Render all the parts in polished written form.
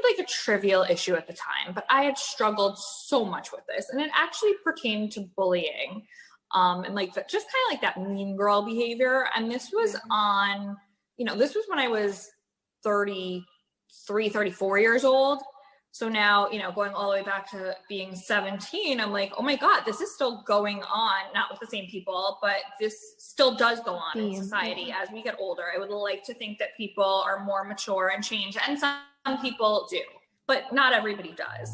like a trivial issue at the time, but I had struggled so much with this, and it actually pertained to bullying, and like just kind of like that mean girl behavior. And this was on, this was when I was 33, 34 years old. So now, going all the way back to being 17, I'm like, oh my God, this is still going on, not with the same people, but this still does go on in society as we get older. I would like to think that people are more mature and change, and some people do, but not everybody does.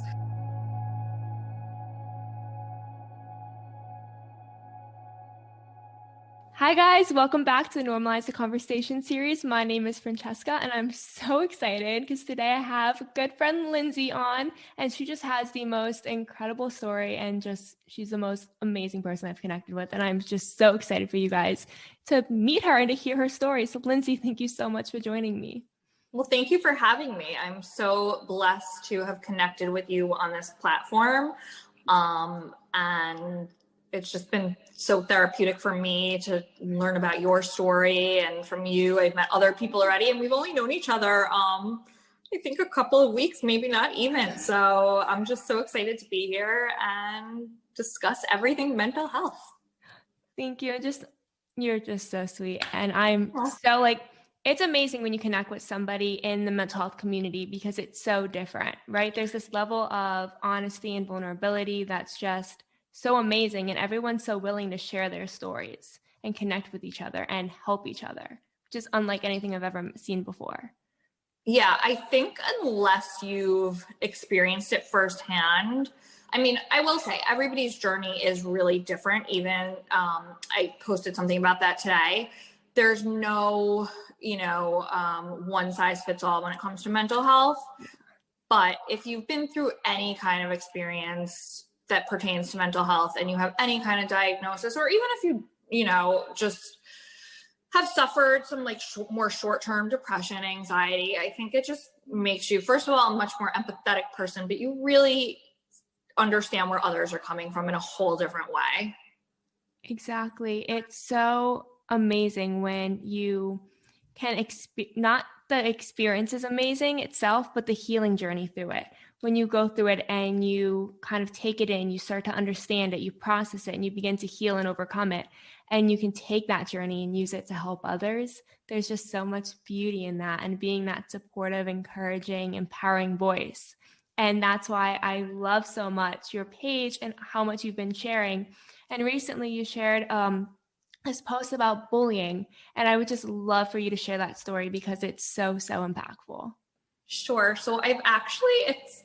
Hi guys, welcome back to the Normalize The Conversation series. My name is Francesca and I'm so excited because today I have a good friend Lindsay on, and she just has the most incredible story, and she's the most amazing person I've connected with, and I'm just so excited for you guys to meet her and to hear her story. So Lindsay, thank you so much for joining me. Well, thank you for having me. I'm so blessed to have connected with you on this platform. And it's just been so therapeutic for me to learn about your story, and from you, I've met other people already, and we've only known each other, I think a couple of weeks, maybe not even. So I'm just so excited to be here and discuss everything mental health. Thank you. You're just so sweet. And I'm so it's amazing when you connect with somebody in the mental health community because it's so different, right? There's this level of honesty and vulnerability that's just so amazing, and everyone's so willing to share their stories and connect with each other and help each other, which is unlike anything I've ever seen before. Yeah, I think unless you've experienced it firsthand, I mean, I will say everybody's journey is really different. Even I posted something about that today. There's no, one size fits all when it comes to mental health. But if you've been through any kind of experience that pertains to mental health, and you have any kind of diagnosis, or even if you, just have suffered some more short-term depression, anxiety, I think it just makes you, first of all, a much more empathetic person, but you really understand where others are coming from in a whole different way. Exactly. It's so amazing when you can not the experience is amazing itself, but the healing journey through it. When you go through it and you kind of take it in, you start to understand it, you process it, and you begin to heal and overcome it. And you can take that journey and use it to help others. There's just so much beauty in that, and being that supportive, encouraging, empowering voice. And that's why I love so much your page and how much you've been sharing. And recently you shared this post about bullying, and I would just love for you to share that story because it's so impactful. Sure. So it's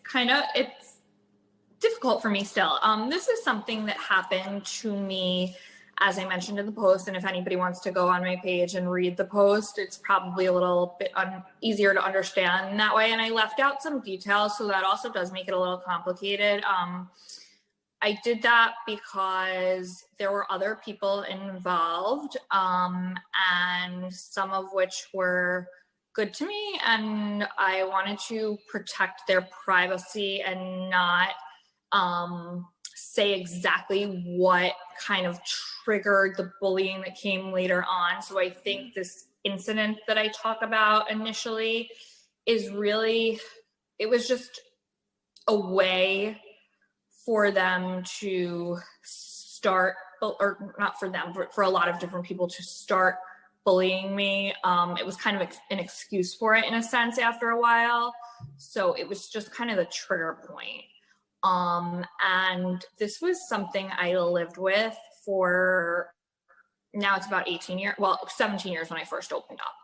difficult for me still. This is something that happened to me, as I mentioned in the post. And if anybody wants to go on my page and read the post, it's probably a little bit easier to understand that way. And I left out some details, so that also does make it a little complicated. I did that because there were other people involved, and some of which were good to me, and I wanted to protect their privacy and not say exactly what kind of triggered the bullying that came later on. So I think this incident that I talk about initially is really, it was just a way for them to start, or not for them, but for a lot of different people to start bullying me. It was kind of an excuse for it in a sense after a while. So it was just kind of the trigger point. And this was something I lived with for, now it's about 17 years when I first opened up.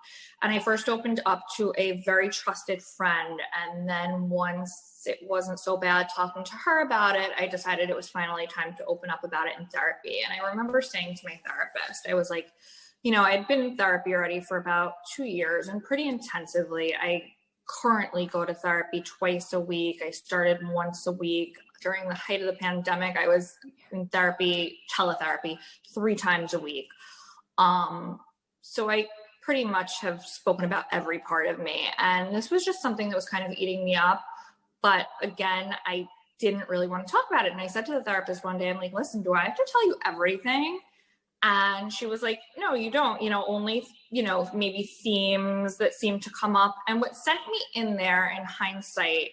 And I first opened up to a very trusted friend. And then once it wasn't so bad talking to her about it, I decided it was finally time to open up about it in therapy. And I remember saying to my therapist, I was like, I'd been in therapy already for about 2 years and pretty intensively. I currently go to therapy twice a week. I started once a week. During the height of the pandemic, I was in teletherapy 3 times a week. So I pretty much have spoken about every part of me. And this was just something that was kind of eating me up. But again, I didn't really want to talk about it. And I said to the therapist one day, I'm like, listen, do I have to tell you everything? And she was like, no, you don't, only, maybe themes that seem to come up. And what sent me in there in hindsight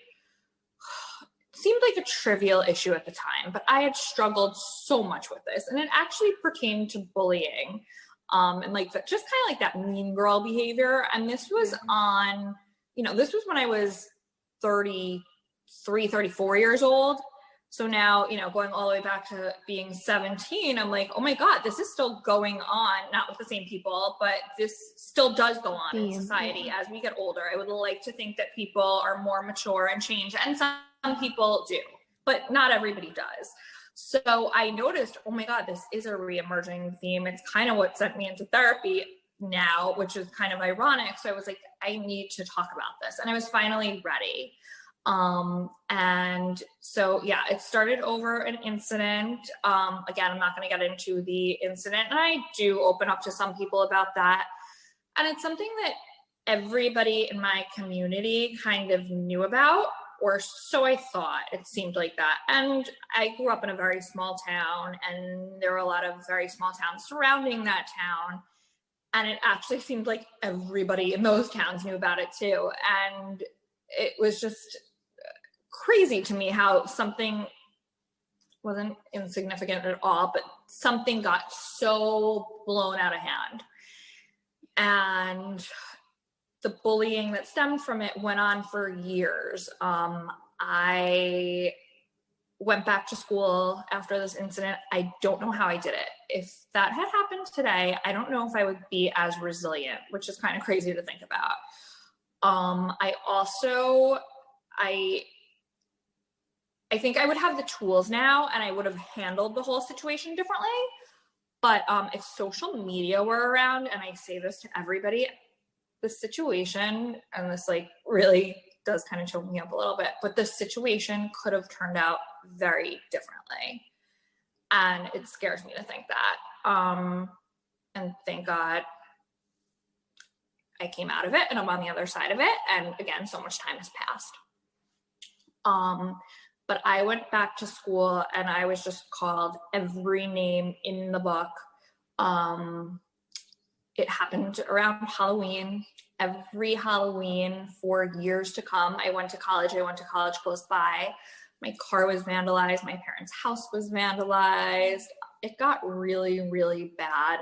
seemed like a trivial issue at the time, but I had struggled so much with this. And it actually pertained to bullying, and like just kind of like that mean girl behavior. And this was on, this was when I was 33, 34 years old. So now, going all the way back to being 17, I'm like, oh my God, this is still going on, not with the same people, but this still does go on in society as we get older. I would like to think that people are more mature and change, and some people do, but not everybody does. So I noticed, oh my God, this is a re-emerging theme. It's kind of what sent me into therapy now, which is kind of ironic. So I was like, I need to talk about this. And I was finally ready. And so, yeah, it started over an incident. Again, I'm not going to get into the incident, and I do open up to some people about that. And it's something that everybody in my community kind of knew about, or so I thought. It seemed like that. And I grew up in a very small town, and there were a lot of very small towns surrounding that town. And it actually seemed like everybody in those towns knew about it too. And it was just crazy to me how something wasn't insignificant at all, but something got so blown out of hand. And the bullying that stemmed from it went on for years. I went back to school after this incident. I don't know how I did it. If that had happened today, I don't know if I would be as resilient, which is kind of crazy to think about. I think I would have the tools now, and I would have handled the whole situation differently. But if social media were around, and I say this to everybody, the situation, and this like really does kind of choke me up a little bit, but the situation could have turned out very differently. And it scares me to think that. And thank God I came out of it, and I'm on the other side of it. And again, so much time has passed. But I went back to school, and I was just called every name in the book. It happened around Halloween. Every Halloween for years to come. I went to college close by. My car was vandalized. My parents' house was vandalized. It got really, really bad.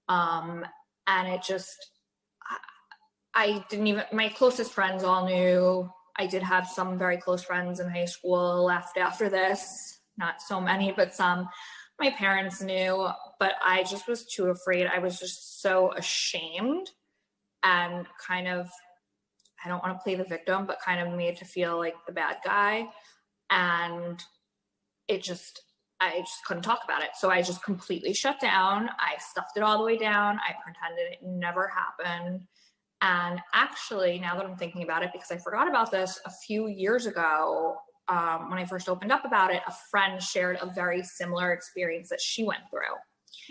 And it just, my closest friends all knew. I did have some very close friends in high school left after this. Not so many, but some. My parents knew, but I just was too afraid. I was just so ashamed and kind of, I don't want to play the victim, but kind of made to feel like the bad guy. And I just couldn't talk about it. So I just completely shut down. I stuffed it all the way down. I pretended it never happened. And actually, now that I'm thinking about it, because I forgot about this a few years ago, when I first opened up about it, a friend shared a very similar experience that she went through.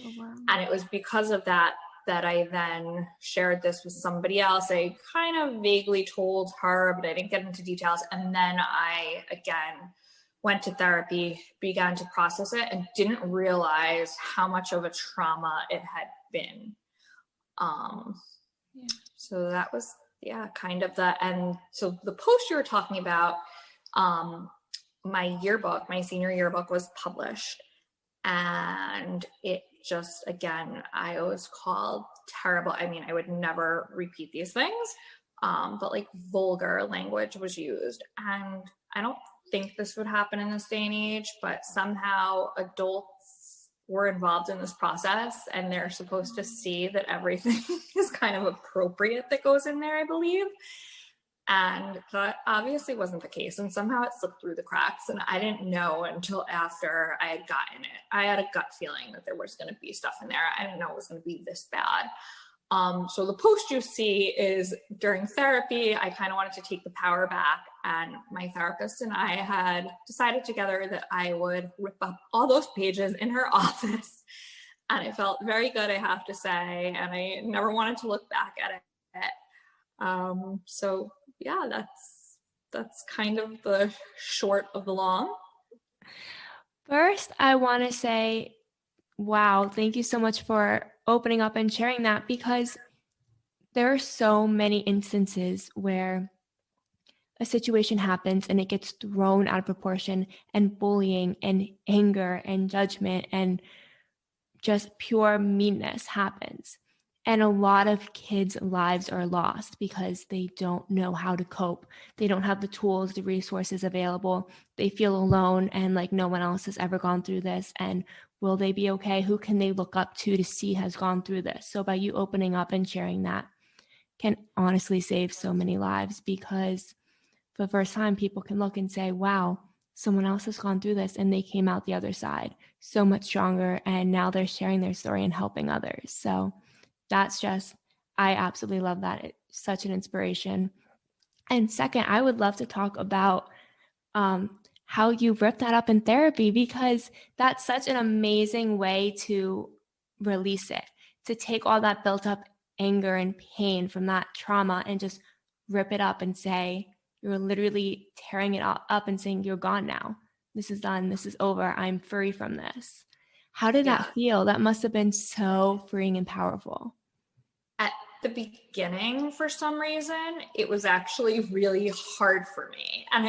Oh, wow. And it was because of that I then shared this with somebody else. I kind of vaguely told her, but I didn't get into details. And then I, again, went to therapy, began to process it, and didn't realize how much of a trauma it had been. So that was, kind of the, and so the post you were talking about, my senior yearbook was published, and it just, again, I was called terrible. I mean, I would never repeat these things, but like vulgar language was used. And I don't think this would happen in this day and age, but somehow adults were involved in this process, and they're supposed to see that everything is kind of appropriate that goes in there, I believe. And that obviously wasn't the case. And somehow it slipped through the cracks. And I didn't know until after I had gotten it. I had a gut feeling that there was going to be stuff in there. I didn't know it was going to be this bad. So the post you see is during therapy. I kind of wanted to take the power back. And my therapist and I had decided together that I would rip up all those pages in her office. And it felt very good, I have to say. And I never wanted to look back at it. So yeah, that's kind of the short of the long. First, I want to say wow, thank you so much for opening up and sharing that, because there are so many instances where a situation happens and it gets thrown out of proportion, and bullying and anger and judgment and just pure meanness happens. And a lot of kids' lives are lost because they don't know how to cope. They don't have the tools, the resources available. They feel alone and like no one else has ever gone through this. And will they be okay? Who can they look up to see has gone through this? So by you opening up and sharing that can honestly save so many lives, because for the first time, people can look and say, wow, someone else has gone through this and they came out the other side so much stronger. And now they're sharing their story and helping others. So that's just, I absolutely love that. It's such an inspiration. And second, I would love to talk about how you ripped that up in therapy, because that's such an amazing way to release it, to take all that built up anger and pain from that trauma and just rip it up and say, you're literally tearing it up and saying, you're gone now. This is done. This is over. I'm free from this. How did that feel? That must have been so freeing and powerful. At the beginning, for some reason, it was actually really hard for me. And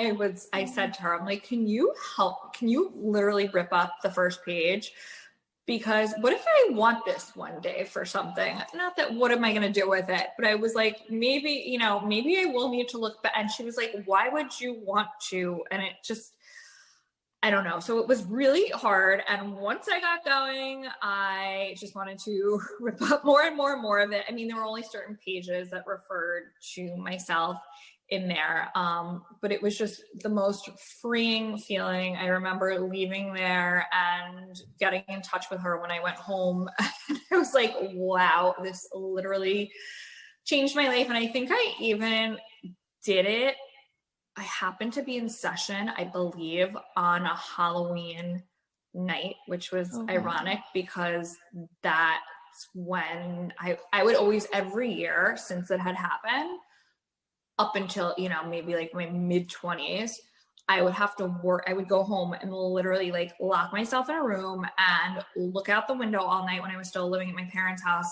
I said to her, I'm like, can you literally rip up the first page? Because what if I want this one day for something? Not that, what am I going to do with it? But I was like, maybe I will need to look back. And she was like, why would you want to? And it just, I don't know. So it was really hard. And once I got going, I just wanted to rip up more and more and more of it. I mean, there were only certain pages that referred to myself in there. But it was just the most freeing feeling. I remember leaving there and getting in touch with her when I went home. I was like, wow, this literally changed my life. And I think I even did it. I happened to be in session, I believe, on a Halloween night, which was ironic because that's when I would always, every year since it had happened, up until, maybe like my mid-20s, I would have to work. I would go home and literally like lock myself in a room and look out the window all night when I was still living at my parents' house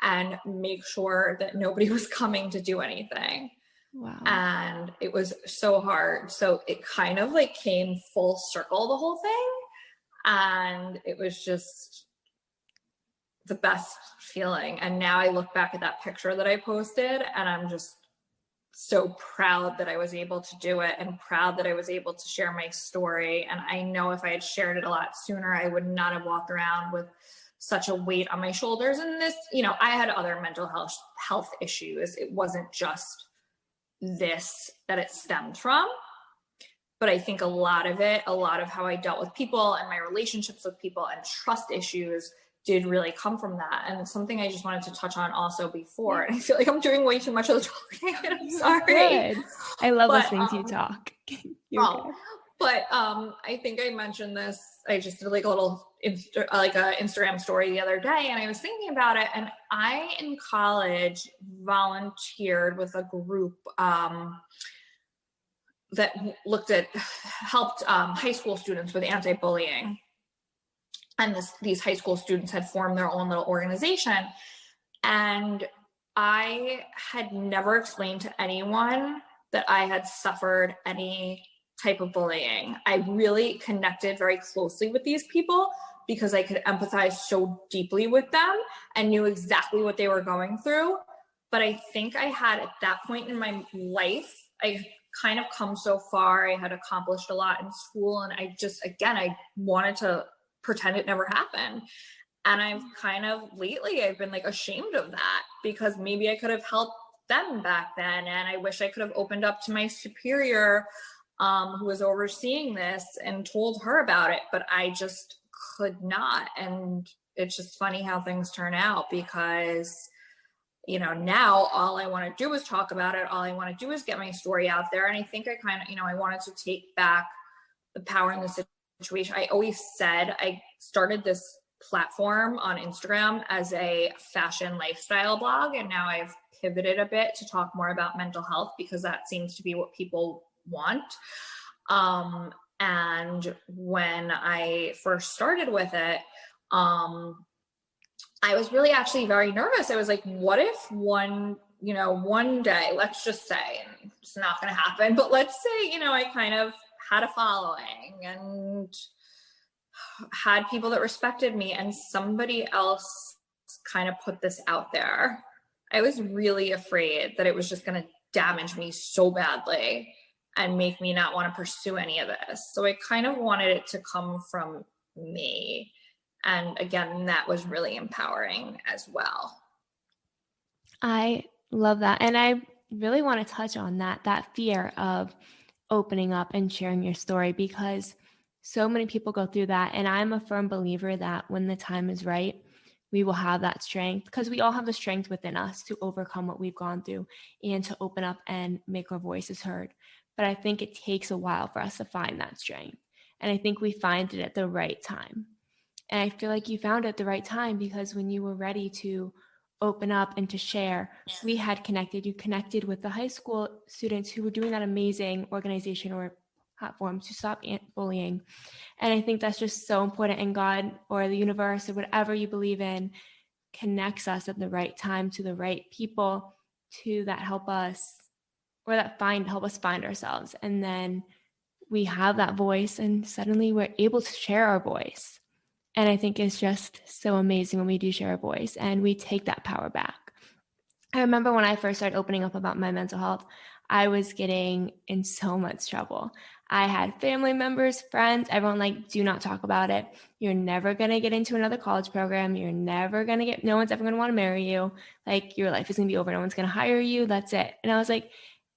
and make sure that nobody was coming to do anything. Wow. And it was so hard. So it kind of like came full circle, the whole thing. And it was just the best feeling. And now I look back at that picture that I posted and I'm just so proud that I was able to do it and proud that I was able to share my story. And I know if I had shared it a lot sooner, I would not have walked around with such a weight on my shoulders. And this, I had other mental health issues. It wasn't just this that it stemmed from, but I think a lot of how I dealt with people and my relationships with people and trust issues did really come from that. And it's something I just wanted to touch on also before. And I feel like I'm doing way too much of the talking, and I'm sorry. Good. I love listening to you talk. But I think I mentioned this. I just did like a little Instagram story the other day, and I was thinking about it. And I, in college, volunteered with a group that helped high school students with anti-bullying. And these high school students had formed their own little organization. And I had never explained to anyone that I had suffered any type of bullying. I really connected very closely with these people because I could empathize so deeply with them and knew exactly what they were going through. But I think I had, at that point in my life, I kind of come so far. I had accomplished a lot in school, and I wanted to pretend it never happened. And I've kind of lately, I've been like ashamed of that because maybe I could have helped them back then. And I wish I could have opened up to my superior who was overseeing this and told her about it, but I just could not. And it's just funny how things turn out because, now all I want to do is talk about it. All I want to do is get my story out there. And I think I kind of, I wanted to take back the power in the situation. I always said I started this platform on Instagram as a fashion lifestyle blog, and now I've pivoted a bit to talk more about mental health because that seems to be what people want. And when I first started with it, I was really actually very nervous. I was like, what if one day, let's just say, and it's not going to happen, but let's say, I kind of had a following and had people that respected me, and somebody else kind of put this out there. I was really afraid that it was just going to damage me so badly and make me not want to pursue any of this. So I kind of wanted it to come from me. And again, that was really empowering as well. I love that. And I really want to touch on that fear of opening up and sharing your story, because so many people go through that. And I'm a firm believer that when the time is right, we will have that strength, because we all have the strength within us to overcome what we've gone through and to open up and make our voices heard. But I think it takes a while for us to find that strength. And I think we find it at the right time. And I feel like you found it at the right time, because when you were ready to open up and to share, you connected with the high school students who were doing that amazing organization or platform to stop bullying. And I think that's just so important. And God or the universe or whatever you believe in connects us at the right time to the right people that help us, or help us find ourselves. And then we have that voice, and suddenly we're able to share our voice. And I think it's just so amazing when we do share a voice and we take that power back. I remember when I first started opening up about my mental health, I was getting in so much trouble. I had family members, friends, everyone like, do not talk about it. You're never going to get into another college program. No one's ever going to want to marry you. Like, your life is going to be over. No one's going to hire you. That's it. And I was like,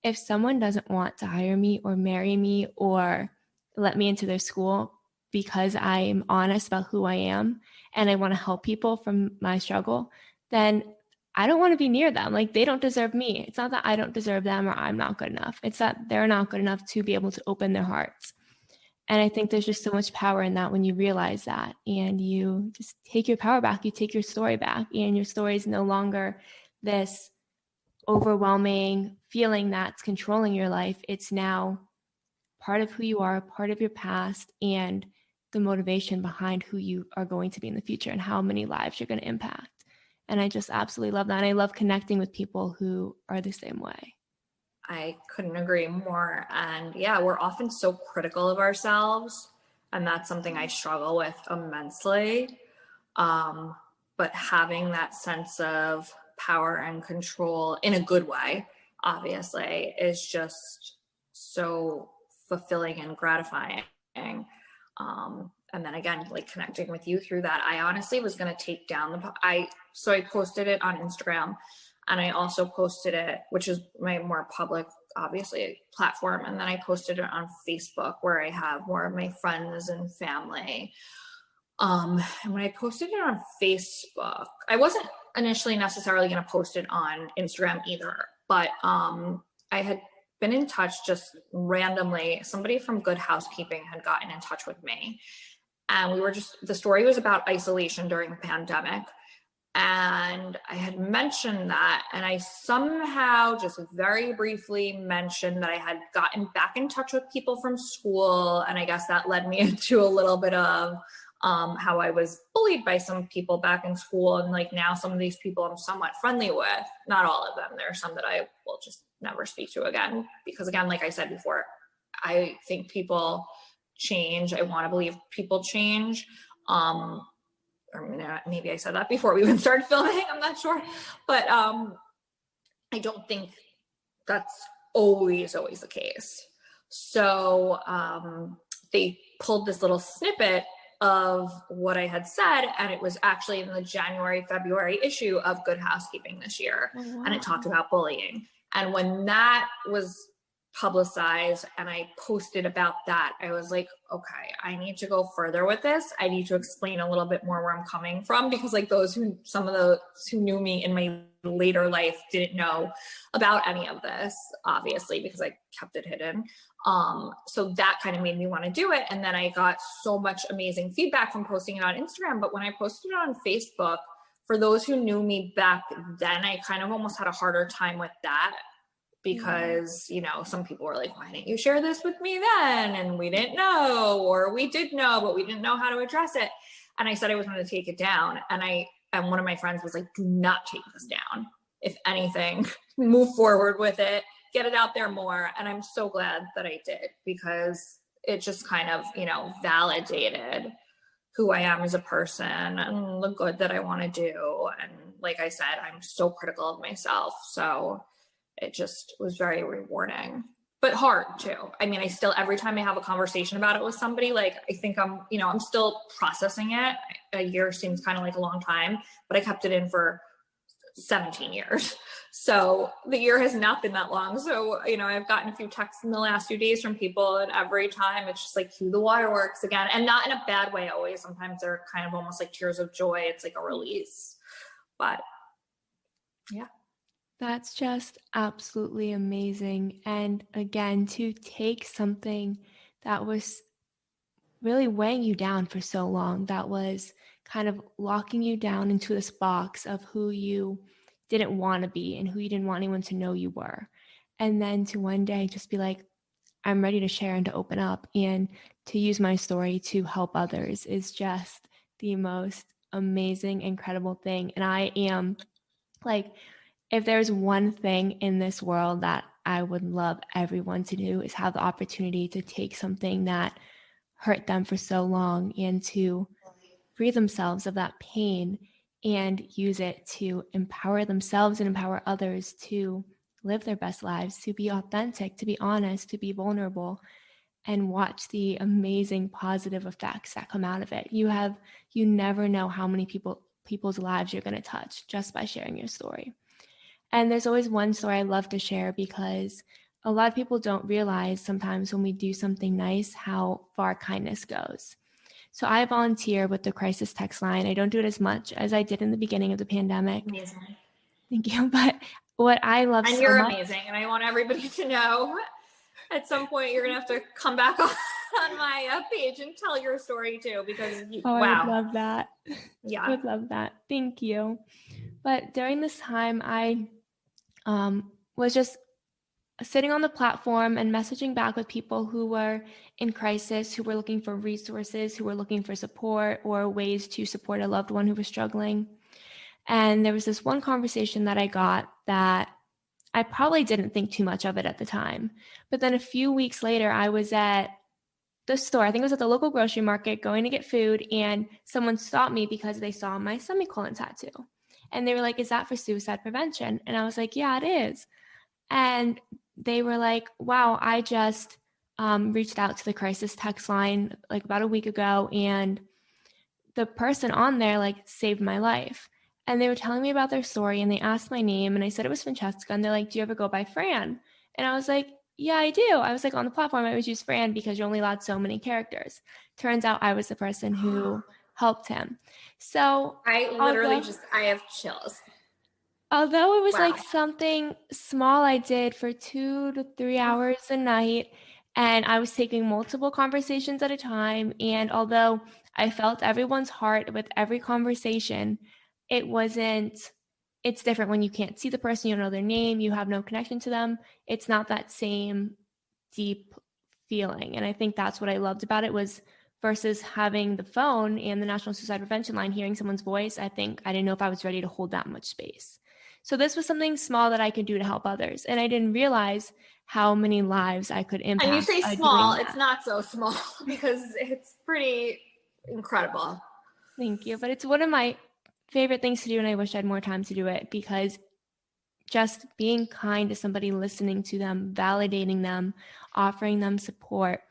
if someone doesn't want to hire me or marry me or let me into their school because I'm honest about who I am and I want to help people from my struggle, then I don't want to be near them. Like, they don't deserve me. It's not that I don't deserve them or I'm not good enough. It's that they're not good enough to be able to open their hearts. And I think there's just so much power in that when you realize that and you just take your power back, you take your story back, and your story is no longer this overwhelming feeling that's controlling your life. It's now part of who you are, part of your past, and the motivation behind who you are going to be in the future and how many lives you're going to impact. And I just absolutely love that. And I love connecting with people who are the same way. I couldn't agree more. And yeah, we're often so critical of ourselves. And that's something I struggle with immensely. But having that sense of power and control in a good way, obviously, is just so fulfilling and gratifying. And then again, like connecting with you through that, I honestly was going to take down so I posted it on Instagram, and I also posted it, which is my more public, obviously, platform. And then I posted it on Facebook, where I have more of my friends and family. And when I posted it on Facebook, I wasn't initially necessarily going to post it on Instagram either, but I had been in touch just randomly. Somebody from Good Housekeeping had gotten in touch with me. And the story was about isolation during the pandemic. And I had mentioned that, and I somehow just very briefly mentioned that I had gotten back in touch with people from school. And I guess that led me into a little bit of how I was bullied by some people back in school. And like now some of these people I'm somewhat friendly with, not all of them. There are some that I will just never speak to again, because again, like I said before, I think people change. I want to believe people change. Or maybe I said that before we even started filming, I'm not sure. But I don't think that's always the case. So they pulled this little snippet of what I had said, and it was actually in the January-February issue of Good Housekeeping this year. Oh, wow. And it talked about bullying. And when that was publicized and I posted about that, I was like, okay, I need to go further with this. I need to explain a little bit more where I'm coming from, because like some of those who knew me in my later life didn't know about any of this, obviously, because I kept it hidden. So that kind of made me want to do it. And then I got so much amazing feedback from posting it on Instagram. But when I posted it on Facebook, for those who knew me back then, I kind of almost had a harder time with that, because, some people were like, why didn't you share this with me then? And we didn't know, or we did know, but we didn't know how to address it. And I said I was going to take it down. And one of my friends was like, do not take this down. If anything, move forward with it, get it out there more. And I'm so glad that I did, because it just kind of, validated who I am as a person and the good that I want to do. And like I said, I'm so critical of myself. So it just was very rewarding, but hard too. I mean, every time I have a conversation about it with somebody, like, I think I'm still processing it. A year seems kind of like a long time, but I kept it in for 17 years. So the year has not been that long. So, I've gotten a few texts in the last few days from people, and every time it's just like, cue the waterworks again. And not in a bad way always. Sometimes they're kind of almost like tears of joy. It's like a release. But yeah. That's just absolutely amazing. And again, to take something that was really weighing you down for so long, that was kind of locking you down into this box of who you didn't want to be and who you didn't want anyone to know you were. And then to one day just be like, I'm ready to share and to open up and to use my story to help others is just the most amazing, incredible thing. And I am like, if there's one thing in this world that I would love everyone to do, is have the opportunity to take something that hurt them for so long and to free themselves of that pain and use it to empower themselves and empower others to live their best lives, to be authentic, to be honest, to be vulnerable, and watch the amazing positive effects that come out of it. You never know how many people's lives you're going to touch just by sharing your story. And there's always one story I love to share, because a lot of people don't realize sometimes when we do something nice how far kindness goes. So I volunteer with the crisis text line. I don't do it as much as I did in the beginning of the pandemic. Amazing. Thank you. But what I love and so you're much, amazing. And I want everybody to know at some point you're going to have to come back on my page and tell your story too, because wow. I would love that. Yeah. I would love that. Thank you. But during this time, I was just sitting on the platform and messaging back with people who were in crisis, who were looking for resources, who were looking for support or ways to support a loved one who was struggling. And there was this one conversation that I got that I probably didn't think too much of it at the time. But then a few weeks later, I was at the store, I think it was at the local grocery market, going to get food, and someone stopped me because they saw my semicolon tattoo. And they were like, is that for suicide prevention? And I was like, yeah, it is. And they were like, wow, I just reached out to the crisis text line like about a week ago, and the person on there like saved my life. And they were telling me about their story, and they asked my name, and I said it was Francesca, and they're like, do you ever go by Fran? And I was like, yeah, I do. I was like, on the platform, I always use Fran because you're only allowed so many characters. Turns out I was the person who helped him. So I literally I have chills. Although it was like something small I did for 2 to 3 hours a night, and I was taking multiple conversations at a time, and although I felt everyone's heart with every conversation, it's different when you can't see the person, you don't know their name, you have no connection to them. It's not that same deep feeling. And I think that's what I loved about it, was versus having the phone and the National Suicide Prevention Line, hearing someone's voice, I didn't know if I was ready to hold that much space. So this was something small that I could do to help others. And I didn't realize how many lives I could impact. And you say small, it's not so small because it's pretty incredible. Thank you. But it's one of my favorite things to do, and I wish I had more time to do it, because just being kind to somebody, listening to them, validating them, offering them support,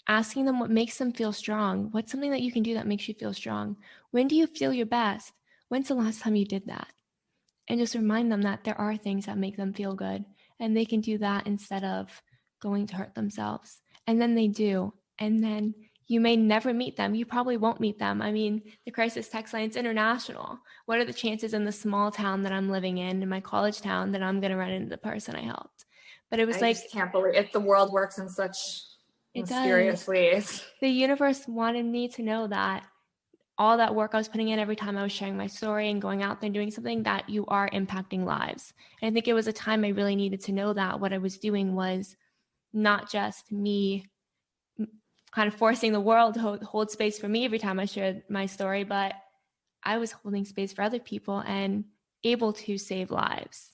asking them what makes them feel strong. What's something that you can do that makes you feel strong? When do you feel your best? When's the last time you did that? And just remind them that there are things that make them feel good, and they can do that instead of going to hurt themselves. And then they do. And then you may never meet them. You probably won't meet them. I mean, the crisis text line is international. What are the chances in the small town that I'm living in my college town, that I'm going to run into the person I helped? But it was I just can't believe it. The world works in such mysterious ways. The universe wanted me to know that all that work I was putting in every time I was sharing my story and going out there and doing something, that you are impacting lives. And I think it was a time I really needed to know that what I was doing was not just me kind of forcing the world to hold space for me every time I shared my story, but I was holding space for other people and able to save lives.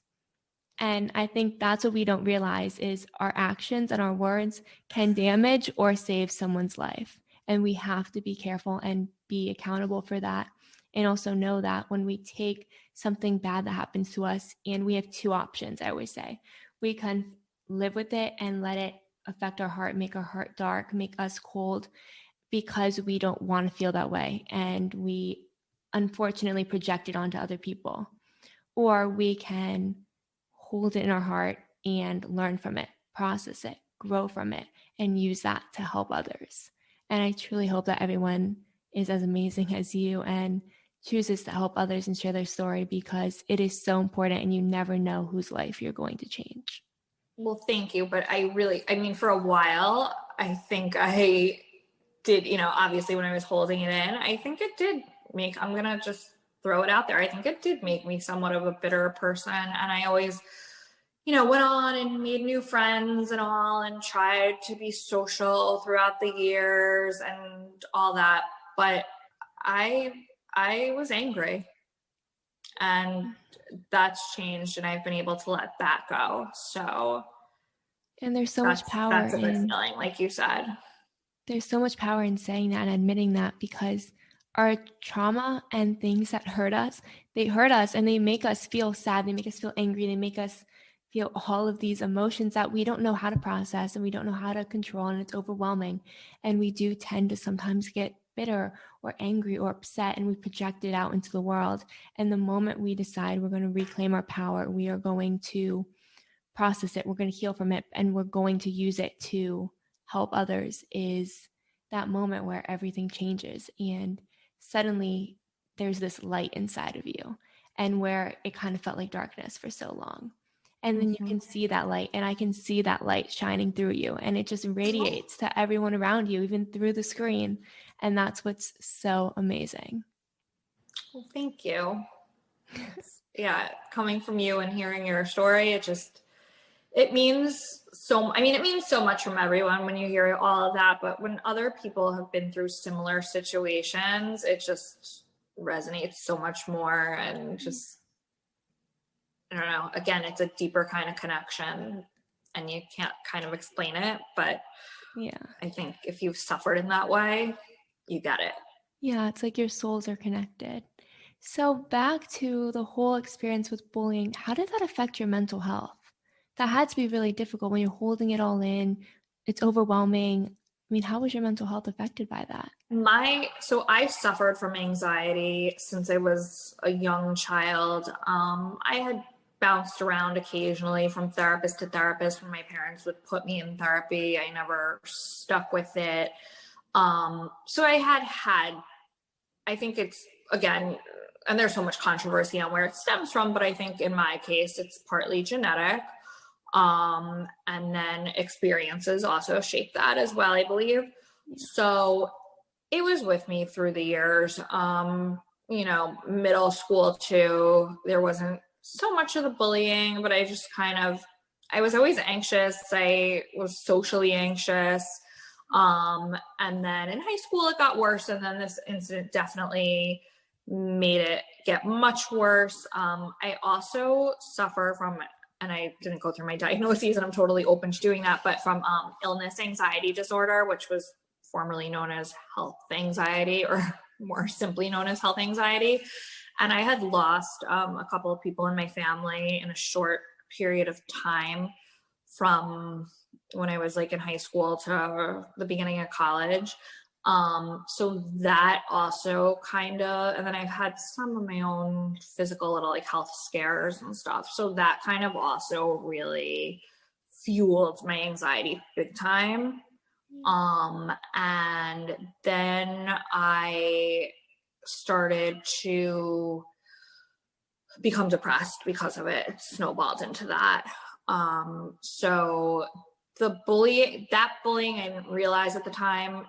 And I think that's what we don't realize is our actions and our words can damage or save someone's life. And we have to be careful and be accountable for that. And also know that when we take something bad that happens to us, and we have two options, I always say, we can live with it and let it affect our heart, make our heart dark, make us cold because we don't want to feel that way. And we unfortunately project it onto other people. Or we can hold it in our heart and learn from it, process it, grow from it, and use that to help others. And I truly hope that everyone is as amazing as you and chooses to help others and share their story, because it is so important and you never know whose life you're going to change. Well, thank you. But I mean, for a while, I think I did, obviously when I was holding it in, I think it did I'm going to just throw it out there. I think it did make me somewhat of a bitter person. And I always, went on and made new friends and all, and tried to be social throughout the years and all that. But I was angry, and that's changed, and I've been able to let that go. So, and there's so much power that's a good feeling, like you said. There's so much power in saying that and admitting that, because our trauma and things that hurt us, they hurt us and they make us feel sad. They make us feel angry. They make us feel all of these emotions that we don't know how to process and we don't know how to control, and it's overwhelming. And we do tend to sometimes get bitter or angry or upset, and we project it out into the world. And the moment we decide we're going to reclaim our power, we are going to process it, we're going to heal from it, and we're going to use it to help others, is that moment where everything changes and suddenly there's this light inside of you, and where it kind of felt like darkness for so long. And then you can see that light, and I can see that light shining through you, and it just radiates to everyone around you, even through the screen. And that's what's so amazing. Well, thank you. Yeah, coming from you and hearing your story, it means so much from everyone when you hear all of that, but when other people have been through similar situations, it just resonates so much more. And just, I don't know, again, it's a deeper kind of connection, and you can't kind of explain it, but yeah, I think if you've suffered in that way, you get it. Yeah, it's like your souls are connected. So back to the whole experience with bullying, how did that affect your mental health? That had to be really difficult when you're holding it all in. It's overwhelming. I mean, how was your mental health affected by that? So I suffered from anxiety since I was a young child. I had bounced around occasionally from therapist to therapist when my parents would put me in therapy. I never stuck with it. So I think it's, again, and there's so much controversy on where it stems from, but I think in my case, it's partly genetic. And then experiences also shape that as well, I believe. So it was with me through the years. Middle school too, there wasn't so much of the bullying, but I was always anxious. I was socially anxious. And then in high school, it got worse. And then this incident definitely made it get much worse. I also suffer from, and I didn't go through my diagnoses, and I'm totally open to doing that, but from illness anxiety disorder, which was formerly known as health anxiety, or more simply known as health anxiety. And I had lost a couple of people in my family in a short period of time, from when I was like in high school to the beginning of college. So that also and then I've had some of my own physical little like health scares and stuff. So that kind of also really fueled my anxiety big time. And then I started to become depressed because of it. It snowballed into that. So bullying, I didn't realize at the time,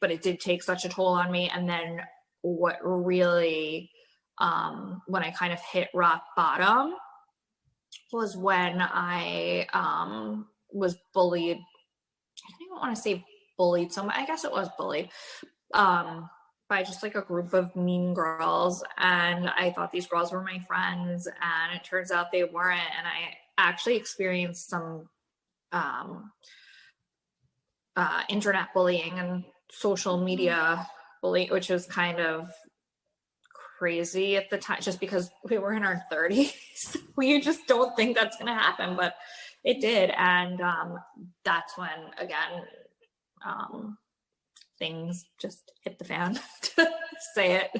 but it did take such a toll on me. And then what really, when I kind of hit rock bottom, was when I was bullied. I don't even want to say bullied someone. I guess it was bullied by just like a group of mean girls. And I thought these girls were my friends, and it turns out they weren't. And I actually experienced some internet bullying and social media bullying, which was kind of crazy at the time, just because we were in our 30s. You just don't think that's going to happen, but it did. And that's when, again, things just hit the fan, to say it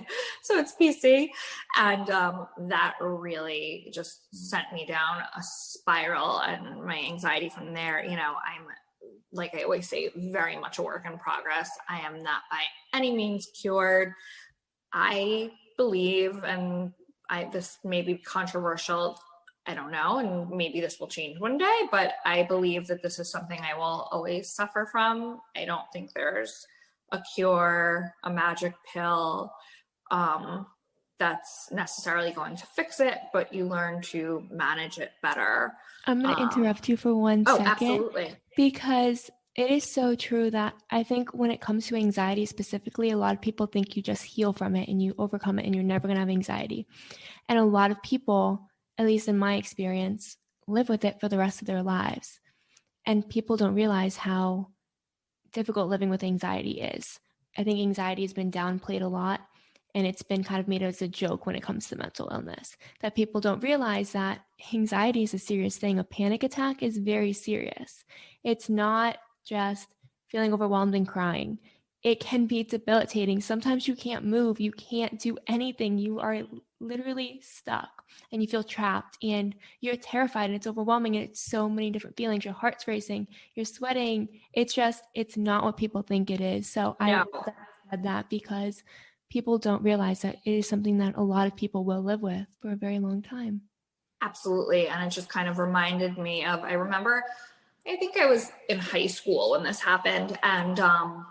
so it's PC. And that really just sent me down a spiral, and my anxiety from there, you know, I'm, like I always say, very much a work in progress. I am not by any means cured. I believe, and this may be controversial, I don't know, and maybe this will change one day, but I believe that this is something I will always suffer from. I don't think there's a cure, a magic pill that's necessarily going to fix it, but you learn to manage it better. I'm going to interrupt you for 1 second. Absolutely. Because it is so true that I think when it comes to anxiety specifically, a lot of people think you just heal from it and you overcome it and you're never going to have anxiety. And a lot of people, at least in my experience, live with it for the rest of their lives. And people don't realize how difficult living with anxiety is. I think anxiety has been downplayed a lot, and it's been kind of made as a joke when it comes to mental illness, that people don't realize that anxiety is a serious thing. A panic attack is very serious. It's not just feeling overwhelmed and crying. It can be debilitating. Sometimes you can't move. You can't do anything. You are literally stuck and you feel trapped and you're terrified, and it's overwhelming, and it's so many different feelings. Your heart's racing, you're sweating. It's not what people think it is. So I said that because people don't realize that it is something that a lot of people will live with for a very long time. Absolutely. And it just kind of reminded me of, I remember, I think I was in high school when this happened, and a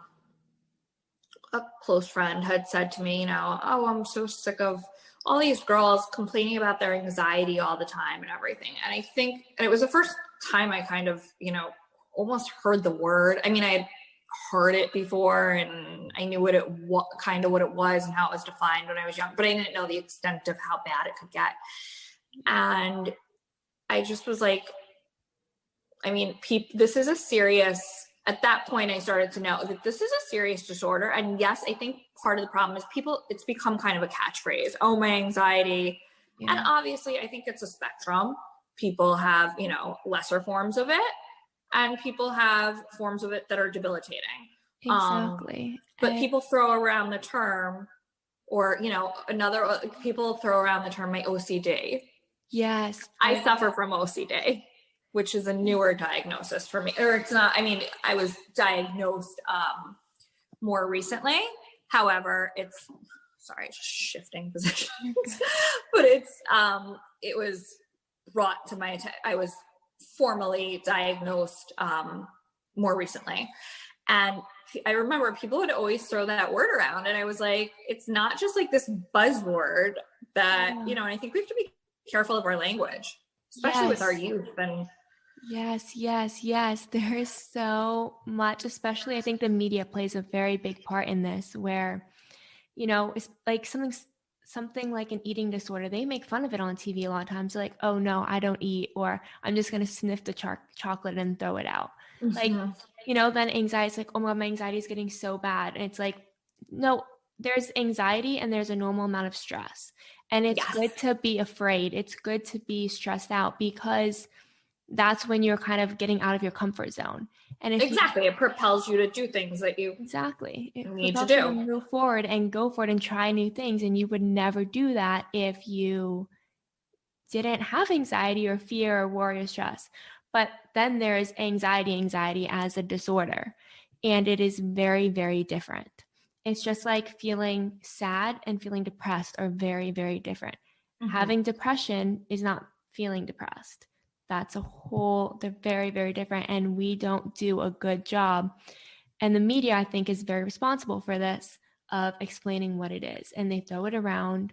close friend had said to me, you know, oh, I'm so sick of all these girls complaining about their anxiety all the time and everything. And I think, and it was the first time I kind of, you know, almost heard the word. I mean, I had heard it before and I knew what it was and how it was defined when I was young, but I didn't know the extent of how bad it could get. And I just was like, I mean, this is a serious, at that point I started to know that this is a serious disorder. And yes, I think part of the problem is it's become kind of a catchphrase. Oh, my anxiety. Yeah. And obviously I think it's a spectrum. People have, you know, lesser forms of it, and people have forms of it that are debilitating. Exactly. But people throw around the term, or, you know, people throw around the term, my OCD. Yes. I suffer from OCD, which is a newer diagnosis for me. Or it's not, I mean, I was diagnosed more recently. However, shifting positions, but it was brought to my attention. I was formally diagnosed more recently. And I remember people would always throw that word around, and I was like, it's not just like this buzzword that, you know, and I think we have to be careful of our language, especially with our youth. And Yes. There is so much, especially I think the media plays a very big part in this, where, you know, it's like something like an eating disorder. They make fun of it on TV a lot of times. They're like, oh no, I don't eat, or I'm just going to sniff the chocolate and throw it out. Mm-hmm. Like, you know, then anxiety is like, oh my God, my anxiety is getting so bad. And it's like, no, there's anxiety and there's a normal amount of stress. And it's good to be afraid. It's good to be stressed out, because that's when you're kind of getting out of your comfort zone. And it propels you to do things that you need to do. To move forward and go for it and try new things. And you would never do that if you didn't have anxiety or fear or worry or stress. But then there's anxiety as a disorder, and it is very, very different. It's just like feeling sad and feeling depressed are very, very different. Mm-hmm. Having depression is not feeling depressed. They're very, very different, and we don't do a good job. And the media, I think, is very responsible for this, of explaining what it is, and they throw it around.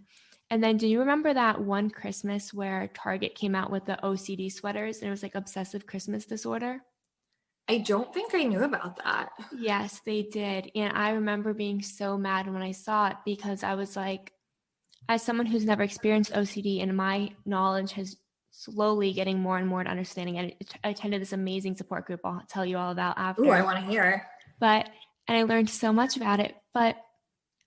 And then do you remember that one Christmas where Target came out with the OCD sweaters, and it was like obsessive Christmas disorder? I don't think I knew about that. Yes, they did. And I remember being so mad when I saw it, because I was like, as someone who's never experienced OCD, and my knowledge has slowly getting more and more to understanding it. I attended this amazing support group I'll tell you all about after. Ooh, I want to hear. And I learned so much about it, but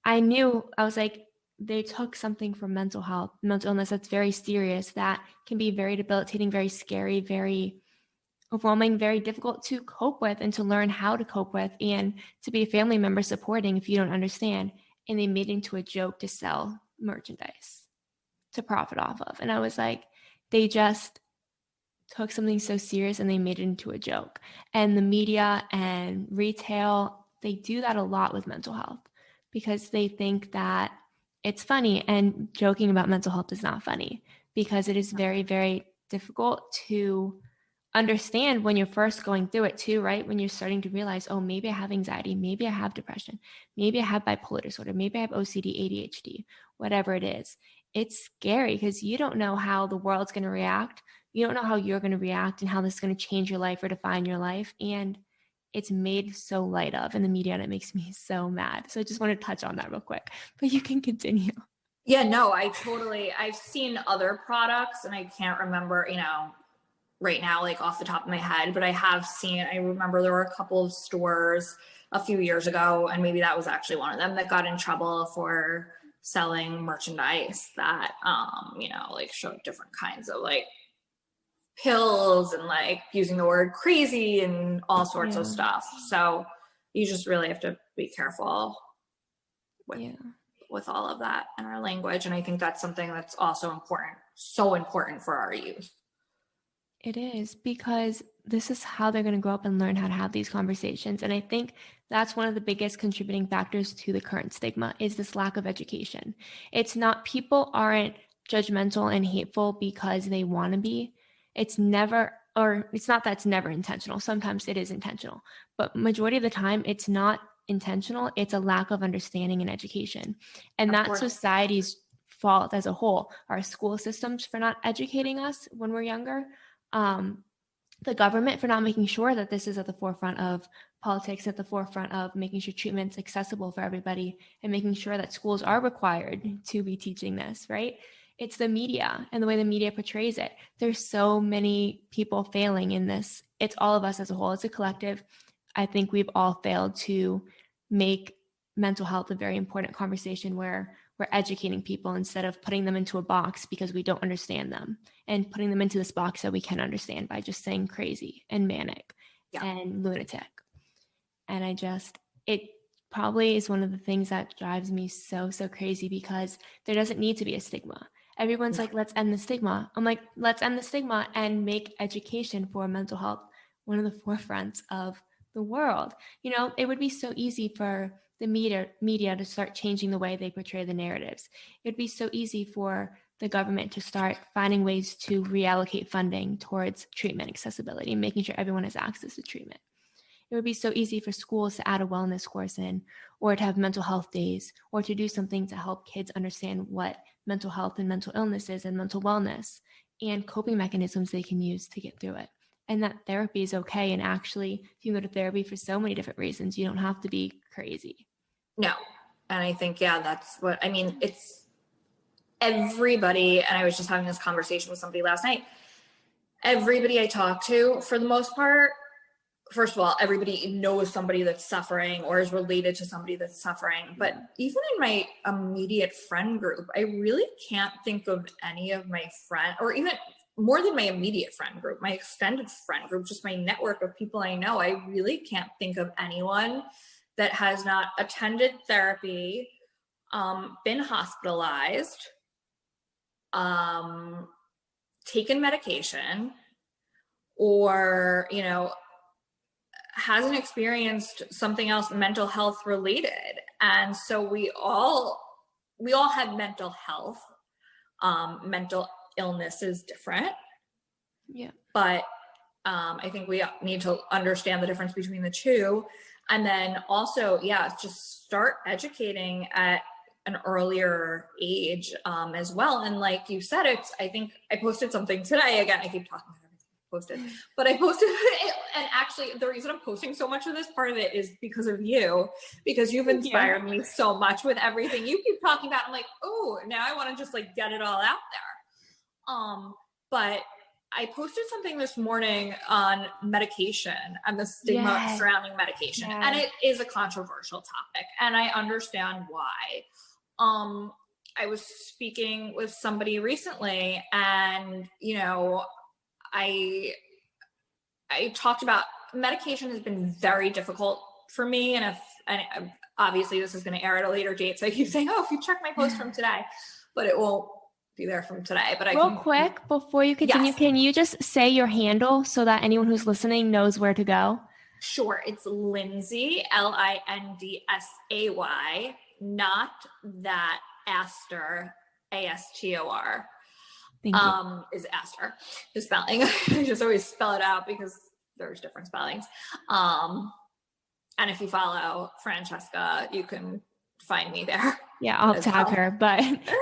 I knew, I was like, they took something from mental health, mental illness that's very serious, that can be very debilitating, very scary, very overwhelming, very difficult to cope with and to learn how to cope with, and to be a family member supporting if you don't understand. And they made it into a joke to sell merchandise to profit off of. And I was like, they just took something so serious and they made it into a joke. And the media and retail, they do that a lot with mental health, because they think that it's funny, and joking about mental health is not funny, because it is very, very difficult to understand when you're first going through it too, right? When you're starting to realize, oh, maybe I have anxiety, maybe I have depression, maybe I have bipolar disorder, maybe I have OCD, ADHD, whatever it is. It's scary because you don't know how the world's going to react. You don't know how you're going to react and how this is going to change your life or define your life. And it's made so light of in the media, and it makes me so mad. So I just want to touch on that real quick, but you can continue. Yeah, no, I've seen other products and I can't remember, right now, like off the top of my head, but I remember there were a couple of stores a few years ago, and maybe that was actually one of them, that got in trouble for selling merchandise that, like showed different kinds of like pills and like using the word crazy and all sorts of stuff. So you just really have to be careful with all of that in our language. And I think that's something that's also important, so important for our youth. It is, because this is how they're going to grow up and learn how to have these conversations. And I think that's one of the biggest contributing factors to the current stigma, is this lack of education. It's not, people aren't judgmental and hateful because they want to be. It's never, or it's not that it's never intentional. Sometimes it is intentional, but majority of the time it's not intentional. It's a lack of understanding and education. And that's society's fault as a whole. Our school systems for not educating us when we're younger. The government for not making sure that this is at the forefront of politics, at the forefront of making sure treatment's accessible for everybody, and making sure that schools are required to be teaching this, right? It's the media and the way the media portrays it. There's so many people failing in this. It's all of us as a whole. It's a collective. I think we've all failed to make mental health a very important conversation where we're educating people instead of putting them into a box because we don't understand them, and putting them into this box that we can understand by just saying crazy and manic and lunatic. And it probably is one of the things that drives me so crazy, because there doesn't need to be a stigma. Everyone's like, let's end the stigma. I'm like, let's end the stigma and make education for mental health one of the forefronts of the world. It would be so easy for the media to start changing the way they portray the narratives. It'd be so easy for the government to start finding ways to reallocate funding towards treatment accessibility and making sure everyone has access to treatment. It would be so easy for schools to add a wellness course in, or to have mental health days, or to do something to help kids understand what mental health and mental illness is, and mental wellness, and coping mechanisms they can use to get through it. And that therapy is okay. And actually, if you go to therapy for so many different reasons, you don't have to be crazy. No. And I think, that's what, it's everybody. And I was just having this conversation with somebody last night. Everybody I talk to, for the most part, first of all, everybody knows somebody that's suffering or is related to somebody that's suffering. But even in my immediate friend group, I really can't think of any of my friends, or even more than my immediate friend group, my extended friend group, just my network of people I know. I really can't think of anyone that has not attended therapy, been hospitalized, taken medication, or, hasn't experienced something else mental health related. And so we all have mental health. Mental illness is different. Yeah. But I think we need to understand the difference between the two. And then also, just start educating at an earlier age as well. And like you said, I think I posted something today. Again, I keep talking about everything I posted, but I posted And actually the reason I'm posting so much of this, part of it is because of you, because you've inspired me so much with everything you keep talking about. I'm like, oh, now I want to just like get it all out there. But I posted something this morning on medication and the stigma surrounding medication. And it is a controversial topic, and I understand why. I was speaking with somebody recently, and, you know, I talked about medication has been very difficult for me. And obviously this is going to air at a later date, so I keep saying, oh, if you check my post from today, but it won't be there from today. But real quick, before you continue, can you just say your handle so that anyone who's listening knows where to go? Sure. It's Lindsay, Lindsay, not that Astor, Astor. Is Astor, the spelling. I just always spell it out because there's different spellings. And if you follow Francesca, you can find me there. Yeah, I'll tag her, but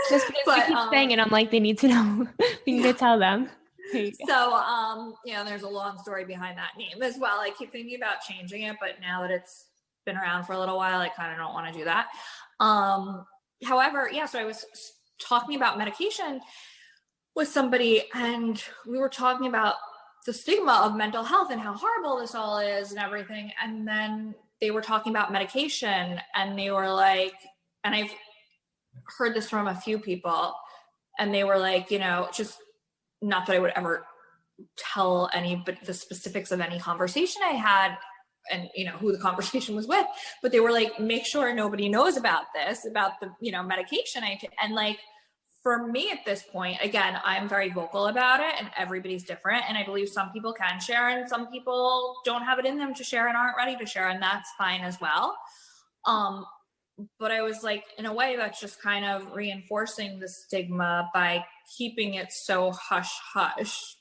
just because you keep saying it, I'm like, they need to know. We need to tell them. So, there's a long story behind that name as well. I keep thinking about changing it, but now that it's been around for a little while, I kind of don't want to do that. However, so I was talking about medication with somebody, and we were talking about the stigma of mental health and how horrible this all is and everything. And then they were talking about medication, and they were like, and I've heard this from a few people, and they were like, just not that I would ever tell anybody the specifics of any conversation I had and, who the conversation was with, but they were like, make sure nobody knows about this, about the, medication and like, for me at this point, again, I'm very vocal about it, and everybody's different. And I believe some people can share and some people don't have it in them to share and aren't ready to share. And that's fine as well. But I was like, in a way, that's just kind of reinforcing the stigma by keeping it so hush hush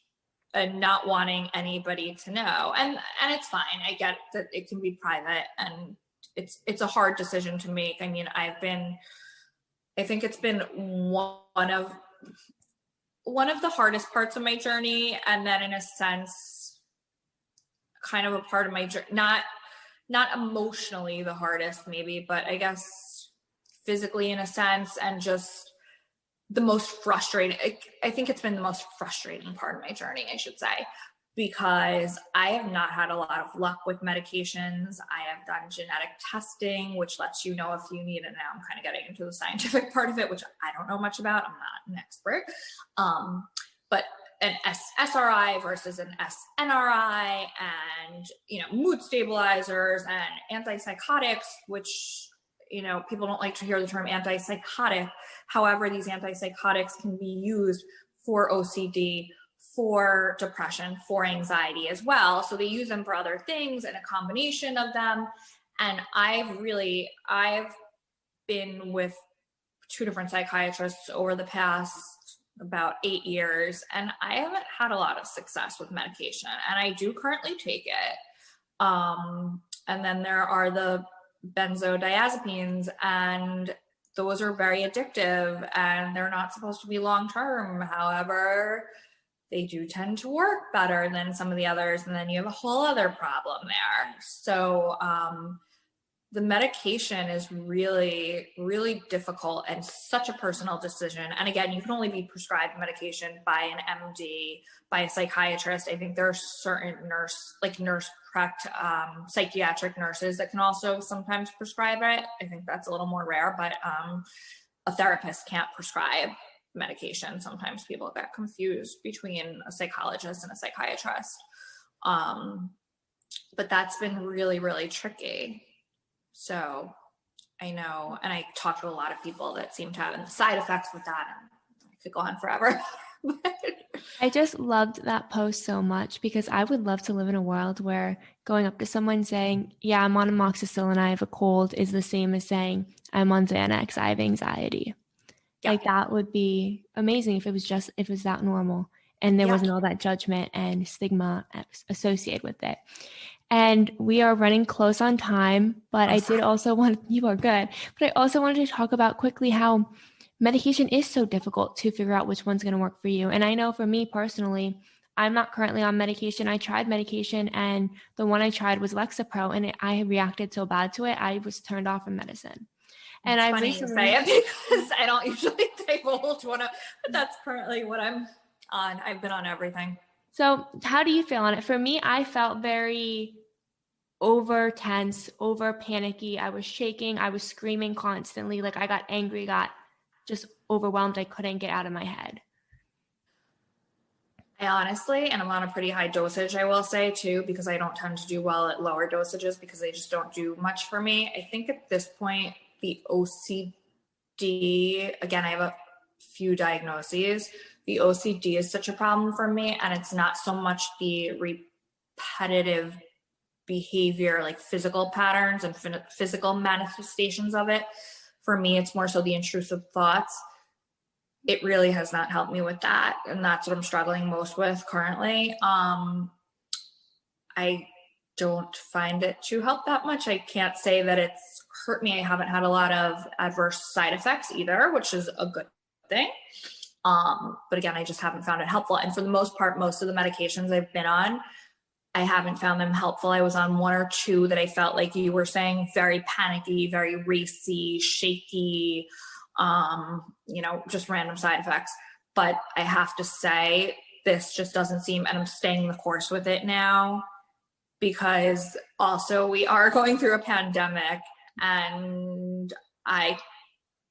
and not wanting anybody to know. And it's fine. I get that it can be private, and it's a hard decision to make. I mean, I think it's been one of the hardest parts of my journey. And then in a sense, kind of a part of my journey, not emotionally the hardest maybe, but I guess physically in a sense, and just the most frustrating. I think it's been the most frustrating part of my journey, I should say, because I have not had a lot of luck with medications. I have done genetic testing, which lets you know if you need it. Now I'm kind of getting into the scientific part of it, which I don't know much about. I'm not an expert. But an SRI versus an SNRI, and, mood stabilizers and antipsychotics, which, people don't like to hear the term antipsychotic. However, these antipsychotics can be used for OCD, for depression, for anxiety as well. So they use them for other things and a combination of them. And I've been with 2 different psychiatrists over the past about 8 years, and I haven't had a lot of success with medication. And I do currently take it. And then there are the benzodiazepines, and those are very addictive, and they're not supposed to be long-term. However, they do tend to work better than some of the others. And then you have a whole other problem there. So the medication is really, really difficult and such a personal decision. And again, you can only be prescribed medication by an MD, by a psychiatrist. I think there are certain psychiatric nurses that can also sometimes prescribe it. I think that's a little more rare, but a therapist can't prescribe medication. Sometimes people get confused between a psychologist and a psychiatrist. But that's been really, really tricky. So I know, and I talk to a lot of people that seem to have side effects with that, and I could go on forever. I just loved that post so much, because I would love to live in a world where going up to someone saying, yeah, I'm on amoxicillin, I have a cold, is the same as saying, I'm on Xanax, I have anxiety. Yeah. Like, that would be amazing if it was that normal, and there wasn't all that judgment and stigma associated with it. And we are running close on time, but you are good. But I also wanted to talk about quickly how medication is so difficult to figure out which one's going to work for you. And I know for me personally, I'm not currently on medication. I tried medication, and the one I tried was Lexapro, and I reacted so bad to it, I was turned off from medicine. And It's I funny recently you say it because I don't usually divulge one of, but that's currently what I'm on. I've been on everything. So how do you feel on it? For me, I felt very over tense, over panicky. I was shaking. I was screaming constantly. Like I got angry, got just overwhelmed. I couldn't get out of my head. I honestly, and I'm on a pretty high dosage, I will say too, because I don't tend to do well at lower dosages because they just don't do much for me. I think at this point, the OCD, again, I have a few diagnoses. The OCD is such a problem for me, and it's not so much the repetitive behavior, like physical patterns and physical manifestations of it. For me, it's more so the intrusive thoughts. It really has not helped me with that, and that's what I'm struggling most with currently. I don't find it to help that much. I can't say that it's hurt me. I haven't had a lot of adverse side effects either, which is a good thing. But again, I just haven't found it helpful. And for the most part, most of the medications I've been on, I haven't found them helpful. I was on one or two that I felt like you were saying, very panicky, very racy, shaky, just random side effects. But I have to say, this just doesn't seem, and I'm staying the course with it now, because also we are going through a pandemic and I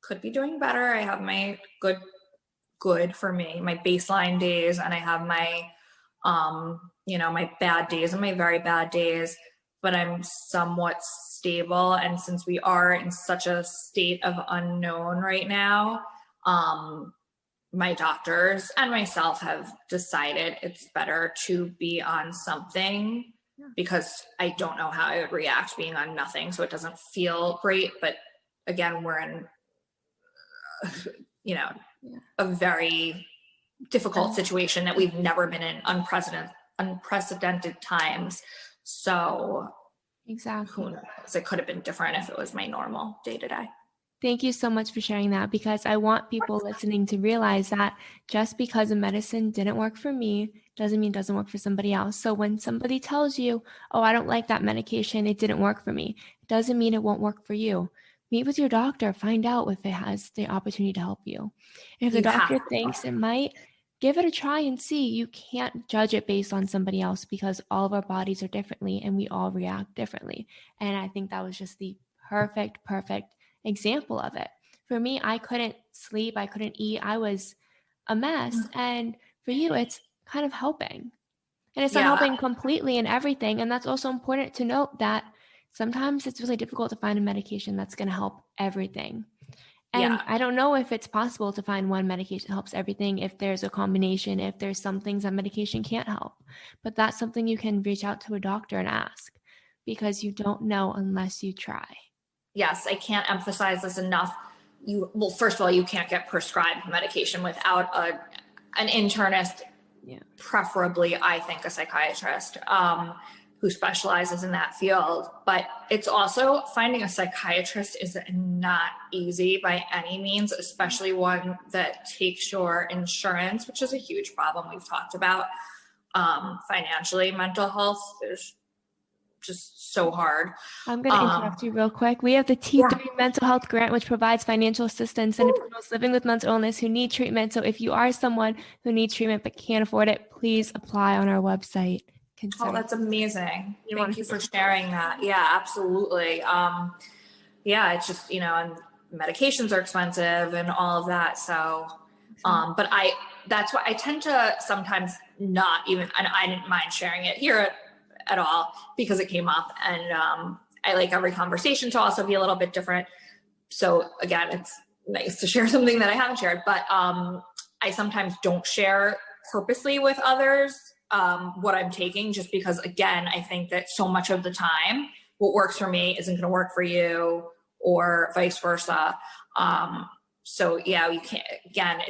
could be doing better. I have my good for me, my baseline days, and I have my, my bad days and my very bad days, but I'm somewhat stable. And since we are in such a state of unknown right now, my doctors and myself have decided it's better to be on something, because I don't know how I would react being on nothing. So it doesn't feel great. But again, we're in, a very difficult situation that we've never been in, unprecedented times. So exactly, who knows? It could have been different if it was my normal day to day. Thank you so much for sharing that, because I want people listening to realize that just because a medicine didn't work for me doesn't mean it doesn't work for somebody else. So when somebody tells you, oh, I don't like that medication, it didn't work for me, it doesn't mean it won't work for you. Meet with your doctor, find out if it has the opportunity to help you. And if the doctor thinks it might, give it a try and see. You can't judge it based on somebody else, because all of our bodies are differently and we all react differently. And I think that was just the perfect example of it. For me, I couldn't sleep, I couldn't eat, I was a mess. And for you, it's kind of helping. And it's not helping completely in everything. And that's also important to note, that sometimes it's really difficult to find a medication that's going to help everything. And I don't know if it's possible to find one medication that helps everything, if there's a combination, if there's some things that medication can't help. But that's something you can reach out to a doctor and ask, because you don't know unless you try. Yes, I can't emphasize this enough. First of all, you can't get prescribed medication without an internist, preferably, I think, a psychiatrist who specializes in that field. But it's also, finding a psychiatrist is not easy by any means, especially one that takes your insurance, which is a huge problem we've talked about. Financially, mental health is just so hard. I'm going to interrupt you real quick. We have the T3 mental health grant, which provides financial assistance and promotes living with mental illness who need treatment. So if you are someone who needs treatment but can't afford it, please apply on our website. Oh, that's amazing. Thank you for sharing that. Yeah, absolutely. It's just, and medications are expensive and all of that. So, but that's why I tend to sometimes not even, and I didn't mind sharing it here at all, because it came up, and I like every conversation to also be a little bit different. So again, it's nice to share something that I haven't shared, but I sometimes don't share purposely with others what I'm taking, just because, again, I think that so much of the time what works for me isn't going to work for you, or vice versa. So you can't, again,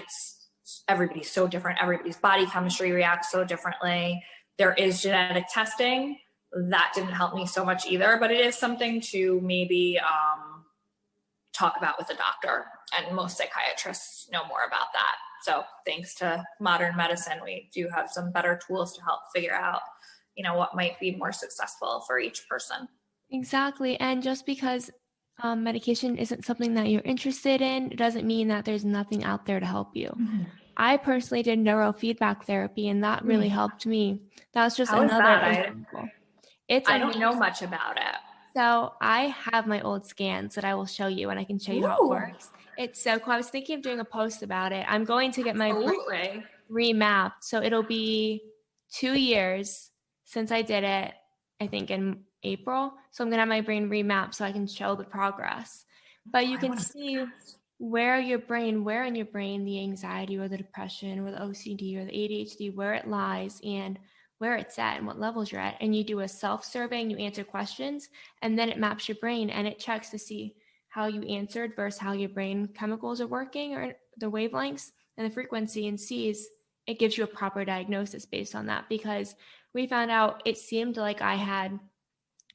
everybody's so different. Everybody's body chemistry reacts so differently. There is genetic testing. That didn't help me so much either, but it is something to maybe talk about with a doctor, and most psychiatrists know more about that So thanks to modern medicine, we do have some better tools to help figure out, you know, what might be more successful for each person. Exactly. And just because medication isn't something that you're interested in, it doesn't mean that there's nothing out there to help you. Mm-hmm. I personally did neurofeedback therapy, and that really helped me. That was just How is another that? example. It's I don't know much about it. So I have my old scans that I will show you, and I can show you how it works. It's so cool. I was thinking of doing a post about it. I'm going to get my brain remapped. So it'll be 2 years since I did it, I think in April. So I'm going to have my brain remapped so I can show the progress. But you can see where in your brain the anxiety or the depression or the OCD or the ADHD, where it lies and where it's at and what levels you're at. And you do a self-survey and you answer questions, and then it maps your brain and it checks to see how you answered versus how your brain chemicals are working or the wavelengths and the frequency, and sees it gives you a proper diagnosis based on that. Because we found out it seemed like I had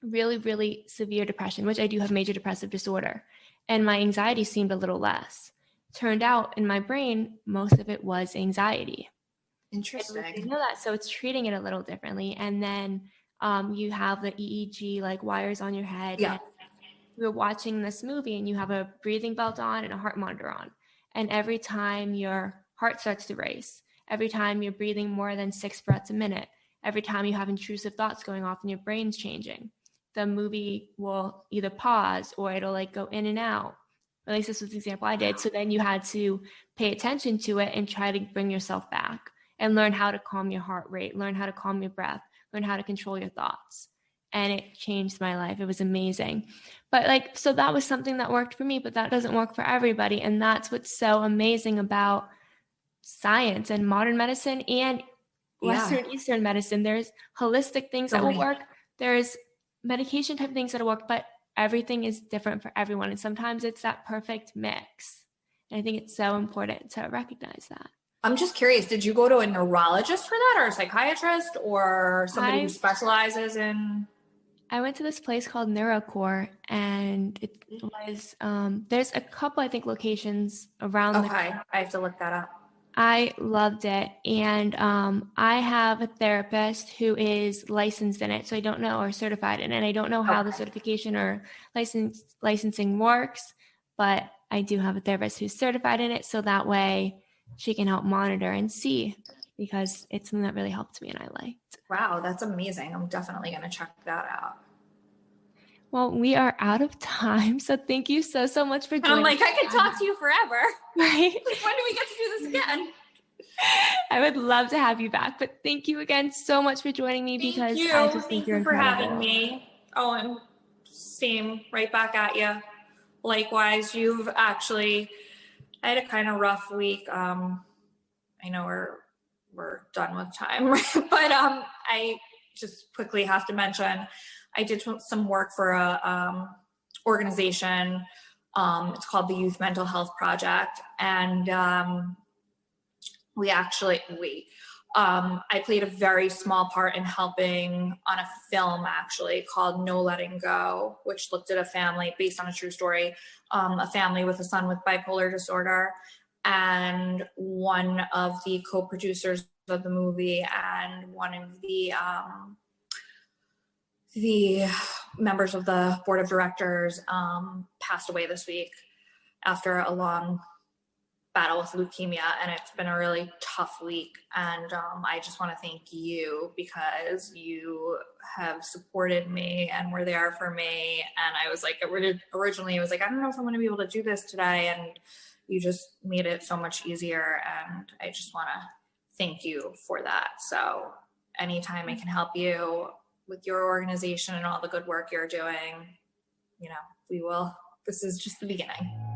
really, really severe depression, which I do have major depressive disorder, and my anxiety seemed a little less. Turned out in my brain, most of it was anxiety. Interesting. You know that, so it's treating it a little differently. And then you have the EEG like wires on your head. Yeah. And we're watching this movie and you have a breathing belt on and a heart monitor on. And every time your heart starts to race, every time you're breathing more than 6 breaths a minute, every time you have intrusive thoughts going off and your brain's changing, the movie will either pause or it'll like go in and out. At least this was the example I did. So then you had to pay attention to it and try to bring yourself back and learn how to calm your heart rate, learn how to calm your breath, learn how to control your thoughts. And it changed my life. It was amazing. But like, so that was something that worked for me, but that doesn't work for everybody. And that's what's so amazing about science and modern medicine and Western Eastern medicine. There's holistic things that will work. There's medication type things that'll work, but everything is different for everyone. And sometimes it's that perfect mix. And I think it's so important to recognize that. I'm just curious, did you go to a neurologist for that, or a psychiatrist, or somebody who specializes in? I went to this place called NeuroCore, and it was, there's a couple, I think, locations around. Okay, I have to look that up. I loved it. And I have a therapist who is licensed in it. So I don't know, or certified in it. And I don't know how the certification or licensing works, but I do have a therapist who's certified in it. So that way she can help monitor and see, because it's something that really helped me and I liked. Wow, that's amazing. I'm definitely going to check that out. Well, we are out of time. So thank you so much for joining. I'm like, I could talk to you forever. Right? Like, when do we get to do this again? I would love to have you back. But thank you again so much for joining me. Thank you. Thank you for having me. Oh, and same, right back at you. Likewise, you've actually, I had a kind of rough week. I know we're done with time, but I just quickly have to mention, I did some work for a organization. It's called the Youth Mental Health Project, and I played a very small part in helping on a film actually called No Letting Go, which looked at a family based on a true story, a family with a son with bipolar disorder. And one of the co-producers of the movie and one of the members of the board of directors passed away this week after a long battle with leukemia, and it's been a really tough week. And I just want to thank you, because you have supported me and were there for me. And I was like, originally I was like, I don't know if I'm going to be able to do this today, and you just made it so much easier, and I just want to thank you for that. So anytime I can help you with your organization and all the good work you're doing, you know, we will. This is just the beginning.